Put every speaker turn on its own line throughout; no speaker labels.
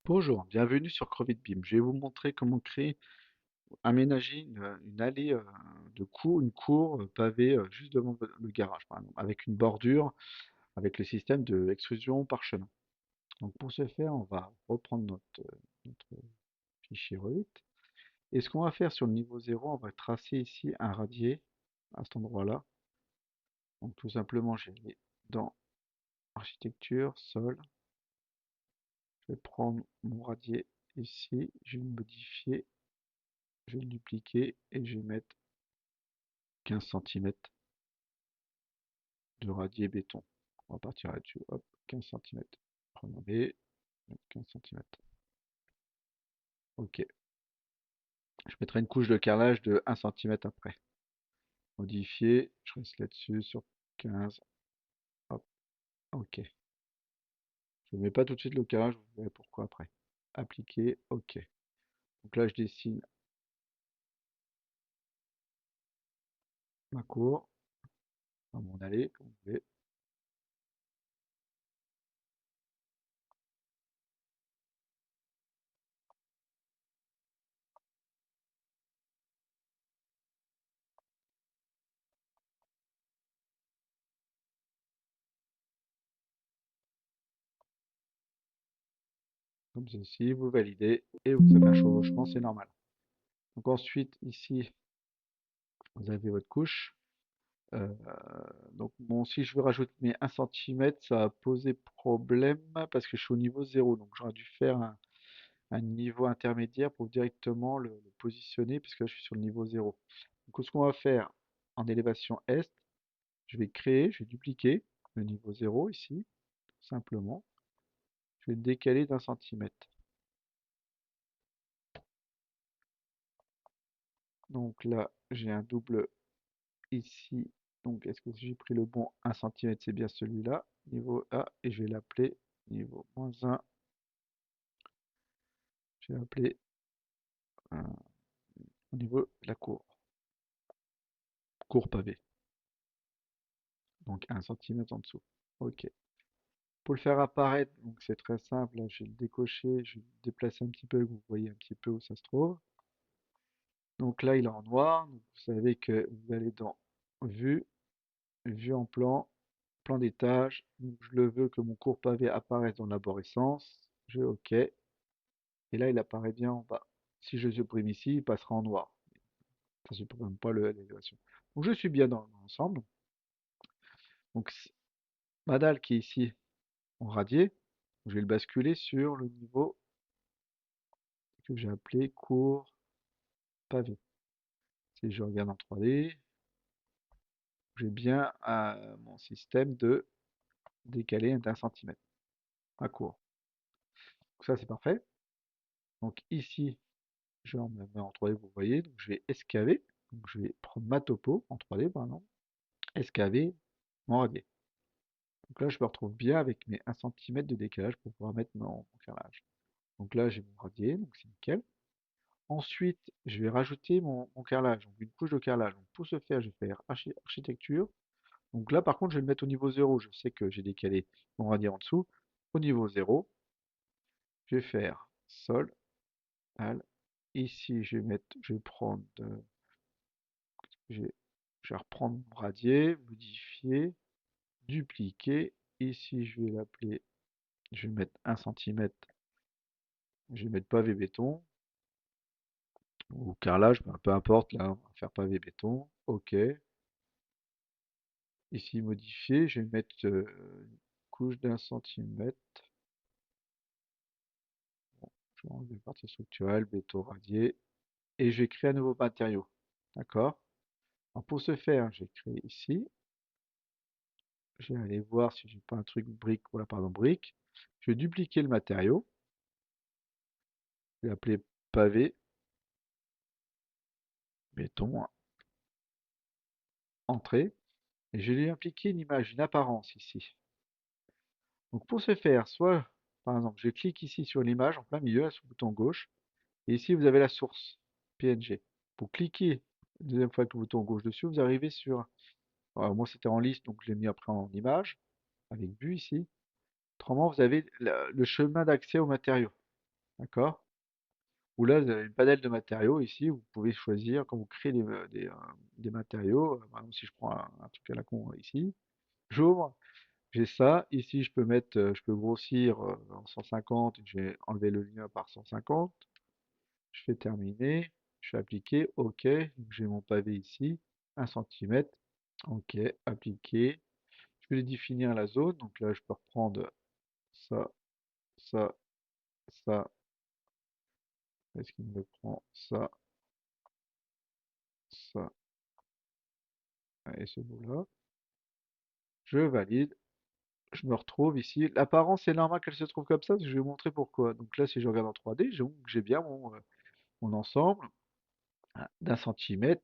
Bonjour, bienvenue sur CrevitBeam. Je vais vous montrer comment aménager une allée une cour pavée juste devant le garage, par exemple, avec une bordure, avec le système de extrusion par chemin. Donc pour ce faire, on va reprendre notre fichier Revit. Et ce qu'on va faire sur le niveau 0, on va tracer ici un radier à cet endroit-là. Donc tout simplement, je vais aller dans architecture, sol. Je vais prendre mon radier ici, je vais le modifier, je vais le dupliquer et je vais mettre 15 centimètres de radier béton. On va partir là-dessus. Hop, 15 centimètres. Prenons B, 15 centimètres. Ok. Je mettrai une couche de carrelage de 1 centimètre après. Modifier, je reste là-dessus sur 15. Hop, ok. Je ne mets pas tout de suite le carrelage, vous verrez pourquoi après. Appliquer, ok. Donc là, je dessine ma cour, dans mon allée, comme vous voulez. Comme ceci, vous validez et vous faites un chevauchement, c'est normal. Donc ensuite, ici, vous avez votre couche. Euh, donc bon, si je veux rajouter mes 1 centimètre, ça va poser problème parce que je suis au niveau 0. Donc j'aurais dû faire un niveau intermédiaire pour directement le positionner puisque là je suis sur le niveau 0. Donc ce qu'on va faire en élévation est, je vais je vais dupliquer le niveau 0 ici, tout simplement. Je vais le décaler d'1 centimètre. Donc là, j'ai un double ici. Donc est-ce que j'ai pris le bon 1 centimètre? C'est bien celui-là, niveau A, et je vais l'appeler niveau -1. Je vais appeler au niveau de la cour pavée, donc 1 centimètre en dessous. Ok. Pour le faire apparaître, donc c'est très simple, là, je vais le décocher, je vais le déplacer un petit peu, que vous voyez un petit peu où ça se trouve. Donc là, il est en noir, donc vous savez que vous allez dans Vue, Vue en plan, plan d'étage. Donc je le veux que mon cours pavé apparaisse dans l'arborescence. Je OK. Et là, il apparaît bien en bas. Si je supprime ici, il passera en noir. Ça ne supprime pas l'élévation. Donc je suis bien dans l'ensemble. Donc ma dalle qui est ici en radier, je vais le basculer sur le niveau que j'ai appelé cours pavé. Si je regarde en 3D, j'ai bien mon système de décaler d'1 centimètre à court. Donc ça c'est parfait. Donc ici, je vais en me mettre en 3D, vous voyez, donc je vais escaver. Donc je vais prendre ma topo en 3D, pardon, escaver mon radier. Donc là, je me retrouve bien avec mes 1 centimètre de décalage pour pouvoir mettre mon carrelage. Donc là, j'ai mon radier, donc c'est nickel. Ensuite, je vais rajouter mon carrelage, donc une couche de carrelage. Donc pour ce faire, je vais faire architecture. Donc là, par contre, je vais le mettre au niveau 0. Je sais que j'ai décalé mon radier en dessous. Au niveau 0, je vais faire sol, al. Ici, je vais prendre, je vais, je vais reprendre mon radier, modifier, dupliquer. Ici, je vais l'appeler, je vais mettre 1 centimètre. Je vais mettre pavé béton ou carrelage, ben, peu importe. Là, on va faire pavé béton. OK. Ici, modifier, je vais mettre une couche d'1 centimètre. Je vais enlever la partie structurelle, béton radié, et je vais créer un nouveau matériau. D'accord? Alors pour ce faire, je vais créer ici. Je vais aller voir si j'ai pas un truc brique. Voilà, pardon, brique. Je vais dupliquer le matériau. Je vais l'appeler pavé, béton, entrée. Et je vais lui appliquer une image, une apparence ici. Donc pour ce faire, soit, par exemple, je clique ici sur l'image en plein milieu, sur le bouton gauche. Et ici, vous avez la source PNG. Vous cliquez une deuxième fois avec le bouton gauche dessus, vous arrivez sur. Alors, moi, c'était en liste, donc je l'ai mis après en image, avec vue ici. Autrement, vous avez le chemin d'accès au matériau. d'accord? Où là, vous avez une panel de matériaux ici, vous pouvez choisir quand vous créez des matériaux. Par exemple, si je prends un truc à la con ici, j'ouvre, j'ai ça. Ici, je peux mettre, je peux grossir en 150, je vais enlever le lien par 150. Je fais terminer, je fais appliquer, OK. Donc, j'ai mon pavé ici, 1 cm. OK, appliquer. Je vais définir la zone. Donc là, je peux reprendre ça, ça, ça. Est-ce qu'il me prend ça, ça et ce bout-là? Je valide. Je me retrouve ici. L'apparence, c'est normal qu'elle se trouve comme ça, parce que je vais vous montrer pourquoi. Donc là, si je regarde en 3D, j'ai bien mon ensemble d'1 cm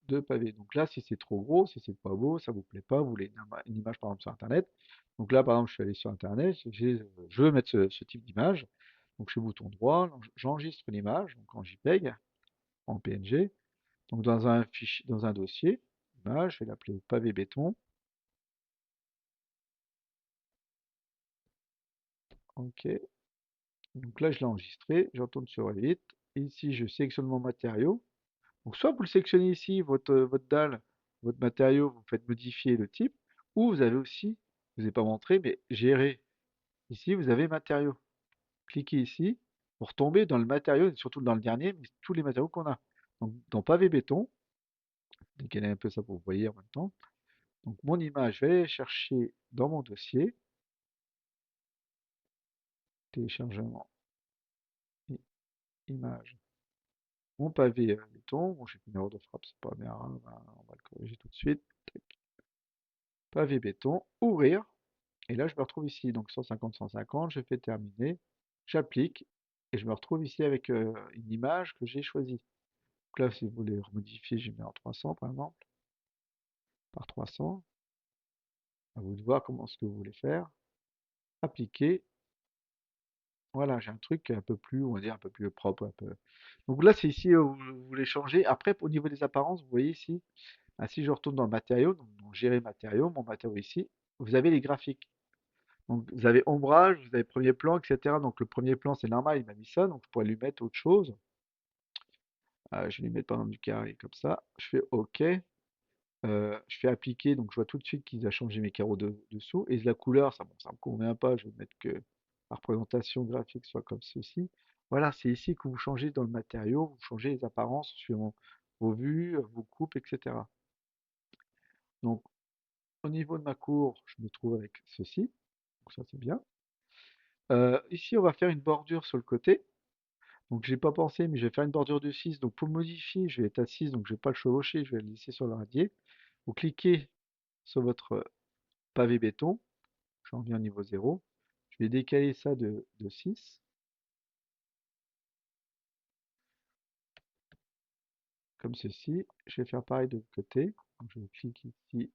de pavé. Donc là, si c'est trop gros, si c'est pas beau, ça vous plaît pas, vous voulez une image par exemple sur Internet. Donc là, par exemple, je suis allé sur Internet, je veux mettre ce type d'image. Donc je fais bouton droit, j'enregistre l'image, donc en JPEG, en PNG. Donc dans un fichier, dans un dossier, image, je vais l'appeler pavé béton. OK. Donc là, je l'ai enregistré, je retourne sur Revit. Ici, je sélectionne mon matériau. Donc soit vous le sélectionnez ici, votre dalle, votre matériau, vous faites modifier le type, ou vous avez aussi, je ne vous ai pas montré, mais gérer. Ici, vous avez matériaux. Cliquez ici pour tomber dans le matériau, et surtout dans le dernier, mais tous les matériaux qu'on a. Donc dans pavé béton, décaler un peu ça pour que vous voyez en même temps. Donc mon image, je vais aller chercher dans mon dossier, téléchargement, image, mon pavé béton. Bon, j'ai une erreur de frappe, c'est pas bien grave, hein, on va le corriger tout de suite. Tac. Pavé béton, ouvrir. Et là, je me retrouve ici, donc 150, 150, je fais terminer, j'applique, et je me retrouve ici avec une image que j'ai choisie. Donc là, si vous voulez remodifier, je mets en 300 par exemple, par 300. À vous de voir comment ce que vous voulez faire. Appliquer. Voilà, j'ai un truc un peu plus, on va dire, un peu plus propre. Un peu. Donc là, c'est ici où vous voulez changer. Après, au niveau des apparences, vous voyez ici, ah, si je retourne dans le matériau, donc dans gérer matériaux, mon matériau ici, vous avez les graphiques. Donc vous avez ombrage, vous avez premier plan, etc. Donc le premier plan, c'est normal, il m'a mis ça, donc je pourrais lui mettre autre chose. Je vais lui mettre par exemple du carré comme ça. Je fais OK. Je fais appliquer, donc je vois tout de suite qu'il a changé mes carreaux dessous. Et la couleur, ça, bon, ça me convient pas, je vais mettre que la représentation graphique soit comme ceci. Voilà, c'est ici que vous changez dans le matériau, vous changez les apparences suivant vos vues, vos coupes, etc. Donc au niveau de ma cour, je me trouve avec ceci. Donc ça c'est bien. Ici, on va faire une bordure sur le côté. Donc j'ai pas pensé, mais je vais faire une bordure de 6. Donc pour le modifier, je vais être à 6, donc je vais pas le chevaucher, je vais le laisser sur le radier. Vous cliquez sur votre pavé béton, j'en viens au niveau 0. Je vais décaler ça de 6, comme ceci. Je vais faire pareil de l'autre côté. Donc je clique ici,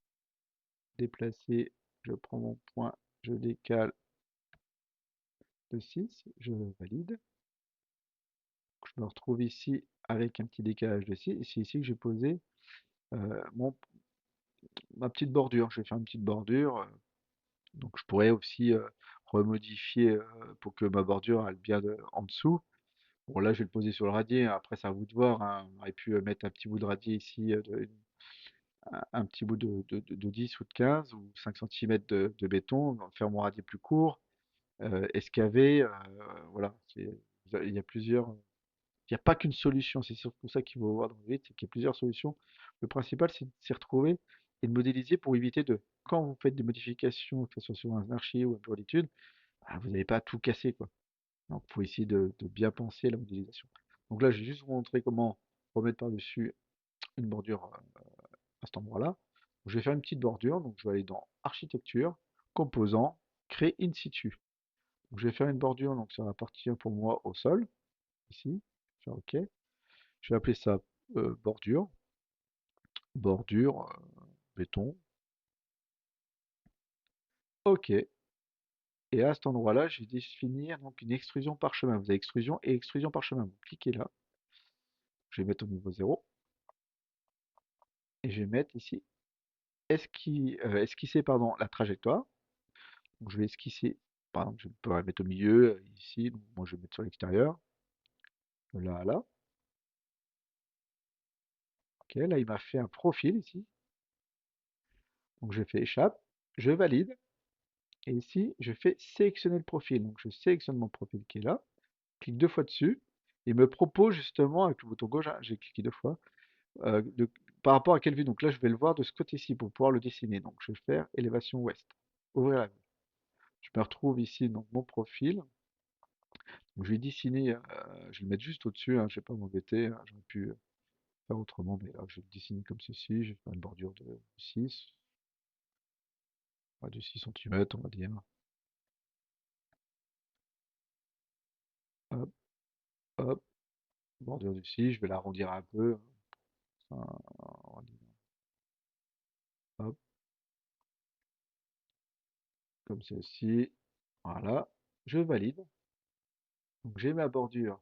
déplacer, je prends mon point, je décale de 6, je valide. Je me retrouve ici avec un petit décalage de 6, et c'est ici que j'ai posé mon, ma petite bordure. Je vais faire une petite bordure. Donc je pourrais aussi remodifier pour que ma bordure aille bien en dessous. Bon là je vais le poser sur le radier, après c'est à vous de voir, hein. On aurait pu mettre un petit bout de radier ici, un petit bout de 10 ou de 15 ou 5 cm de béton, faire mon radier plus court, escaver, voilà. Il y a plusieurs, il n'y a pas qu'une solution, c'est surtout ça qu'il faut voir dans le vide, c'est qu'il y a plusieurs solutions. Le principal, c'est de s'y retrouver et de modéliser pour éviter de, quand vous faites des modifications, que ce soit sur un archi ou un bureau d'études, bah, vous n'avez pas à tout casser, quoi. Donc, il faut essayer de bien penser la modélisation. Donc là, je vais juste vous montrer comment remettre par-dessus une bordure à cet endroit-là. Donc, je vais faire une petite bordure, donc je vais aller dans Architecture, Composants, Créer in situ. Donc, je vais faire une bordure, donc ça va partir pour moi au sol, ici. Je vais faire OK. Je vais appeler ça bordure, bordure, béton. OK. Et à cet endroit-là, je vais définir donc une extrusion parchemin. Vous avez extrusion et extrusion parchemin. Vous cliquez là. Je vais mettre au niveau 0. Et je vais mettre ici esquisser pardon, la trajectoire. Donc je vais esquisser par exemple, je peux la mettre au milieu, ici, donc moi je vais mettre sur l'extérieur, de là à là. Ok, là il m'a fait un profil ici. Donc je fais échappe, je valide, et ici je fais sélectionner le profil. Donc je sélectionne mon profil qui est là, clique deux fois dessus, et il me propose justement avec le bouton gauche, hein, j'ai cliqué deux fois, de, par rapport à quelle vue. Donc là je vais le voir de ce côté-ci pour pouvoir le dessiner. Donc je vais faire élévation ouest, ouvrir la vue. Je me retrouve ici dans mon profil. Donc je vais dessiner, je vais le mettre juste au-dessus, hein, je ne vais pas m'embêter, hein, j'aurais pu faire autrement, mais là je vais le dessiner comme ceci, je vais faire une bordure de 6, de 6 cm on va dire. Hop, hop, bordure du 6, je vais l'arrondir un peu, hein, on va dire, hop, comme ceci. Voilà, je valide. Donc j'ai ma bordure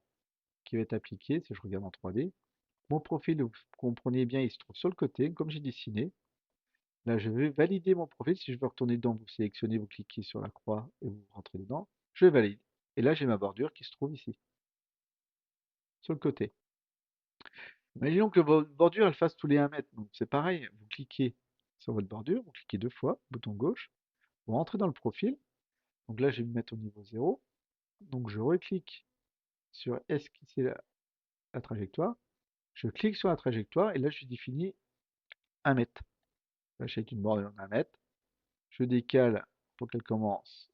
qui va être appliquée, si je regarde en 3D. Mon profil, vous comprenez bien, il se trouve sur le côté, comme j'ai dessiné. Là, je vais valider mon profil. Si je veux retourner dedans, vous sélectionnez, vous cliquez sur la croix et vous rentrez dedans. Je valide. Et là, j'ai ma bordure qui se trouve ici, sur le côté. Imaginons que votre bordure, elle fasse tous les 1 mètre. Donc c'est pareil, vous cliquez sur votre bordure, vous cliquez deux fois, bouton gauche, vous rentrez dans le profil. Donc là, je vais me mettre au niveau 0. Donc je reclique sur esquisser la trajectoire. Je clique sur la trajectoire et là, je définis 1 mètre. Là, j'ai une bordure d'1 mètre. Je décale pour qu'elle commence.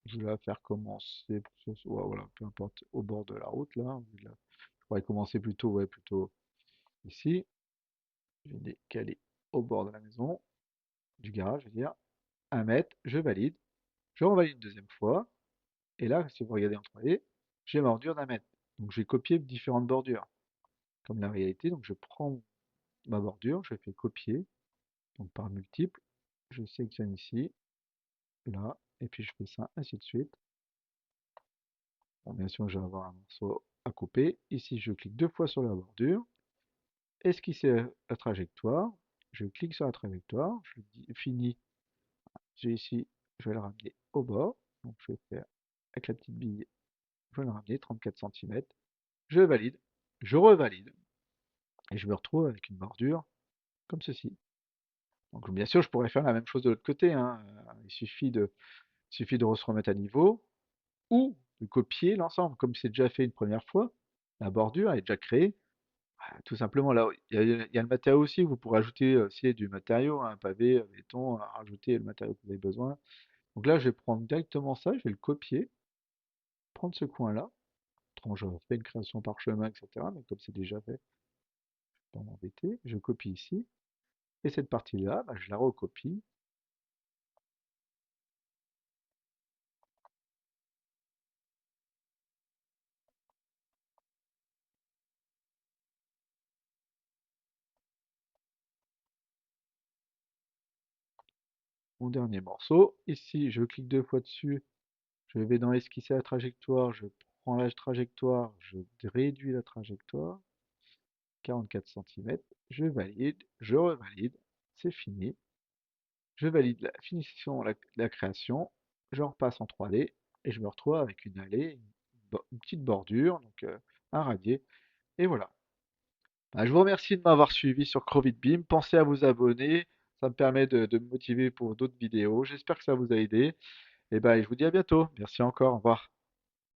Je vais la faire commencer, ouais, voilà, peu importe, au bord de la route, là. Je pourrais commencer plutôt, ouais, plutôt ici. Je vais décaler au bord de la maison, du garage, je veux dire. 1 mètre, je valide. Je revalide une deuxième fois. Et là, si vous regardez en 3D, j'ai ma bordure d'1 mètre. Donc j'ai copié différentes bordures, comme la réalité. Donc je prends ma bordure, je fais copier, donc par multiple. Je sélectionne ici, là, et puis je fais ça ainsi de suite. Bon, bien sûr, je vais avoir un morceau à couper. Ici, je clique deux fois sur la bordure. Esquisser la trajectoire. Je clique sur la trajectoire. Je dis fini. J'ai ici, je vais le ramener au bord. Donc, je vais faire avec la petite bille, je vais le ramener 34 cm. Je valide. Je revalide. Et je me retrouve avec une bordure comme ceci. Donc, bien sûr, je pourrais faire la même chose de l'autre côté, hein. Il suffit de se remettre à niveau ou de copier l'ensemble. Comme c'est déjà fait une première fois, la bordure est déjà créée. Tout simplement, là, il y a le matériau aussi, vous pourrez ajouter aussi du matériau, hein, un pavé, béton, rajouter le matériau que vous avez besoin. Donc là, je vais prendre directement ça, je vais le copier, prendre ce coin-là. Autrement, j'aurais fait une création parchemin, etc. Mais comme c'est déjà fait, je vais pas m'embêter. Je copie ici. Et cette partie-là, bah, je la recopie. Mon dernier morceau. Ici, je clique deux fois dessus. Je vais dans esquisser la trajectoire. Je prends la trajectoire. Je réduis la trajectoire. 44 cm. Je valide. Je revalide. C'est fini. Je valide la finition, la création, je repasse en 3D et je me retrouve avec une allée, une petite bordure, donc un radier, et voilà. Bah, je vous remercie de m'avoir suivi sur CrovidBeam. Pensez à vous abonner, ça me permet de me motiver pour d'autres vidéos. J'espère que ça vous a aidé. Et ben, je vous dis à bientôt. Merci encore, au revoir.